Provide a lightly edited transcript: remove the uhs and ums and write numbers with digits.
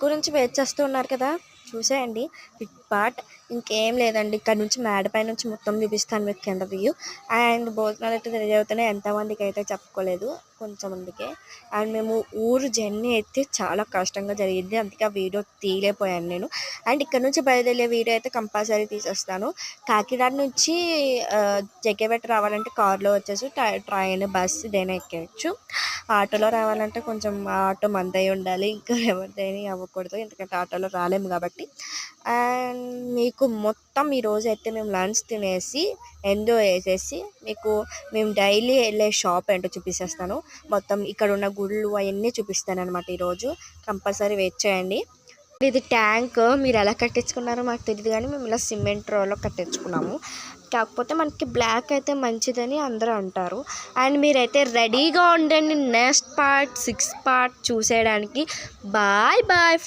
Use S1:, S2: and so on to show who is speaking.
S1: గురించి వెయిట్ చేస్తూ ఉన్నారు కదా, చూసేయండి బిగ్ పార్ట్. ఇంకేం లేదండి, ఇక్కడ నుంచి మేడపై నుంచి మొత్తం చూపిస్తాను మీకు కింద వ్యూ. అండ్ భోజనాలు అయితే రెడీ అవుతున్నాయి, ఎంతమందికి అయితే చెప్పుకోలేదు, కొంచెంమందికే. అండ్ మేము ఊరు జర్నీ అయితే చాలా కష్టంగా జరిగింది, అందుకే ఆ వీడియో తీయలేకపోయాను నేను. అండ్ ఇక్కడ నుంచి బయలుదేరే వీడియో అయితే కంపల్సరీ తీసేస్తాను. కాకినాడ నుంచి జగ్గేపేట రావాలంటే కార్లో వచ్చేసి ట్రైన్, బస్సు ఇదైనా ఎక్కేయచ్చు. ఆటోలో రావాలంటే కొంచెం ఆటో మందై ఉండాలి, ఇంకా ఎవరిదైనా అవ్వకూడదు, ఎందుకంటే ఆటోలో రాలేము కాబట్టి. అండ్ మీకు మొత్తం ఈరోజు అయితే మేము లంచ్ తినేసి ఎంజాయ్ చేసేసి మీకు మేము డైలీ వెళ్ళే షాప్ ఏంటో చూపిస్తాను. మొత్తం ఇక్కడ ఉన్న గుళ్ళు అవన్నీ చూపిస్తాను అనమాట. ఈరోజు కంపల్సరీ వెయిట్ చేయండి. ఇది ట్యాంక్ మీరు ఎలా కట్టించుకున్నారో మాకు తెలియదు, కానీ మేము ఇలా సిమెంట్ రోలో కట్టించుకున్నాము. కాకపోతే మనకి బ్లాక్ అయితే మంచిదని అందరూ అంటారు. అండ్ మీరైతే రెడీగా ఉండండి నెక్స్ట్ పార్ట్ 6 పార్ట్ చూసేయడానికి. Bye bye.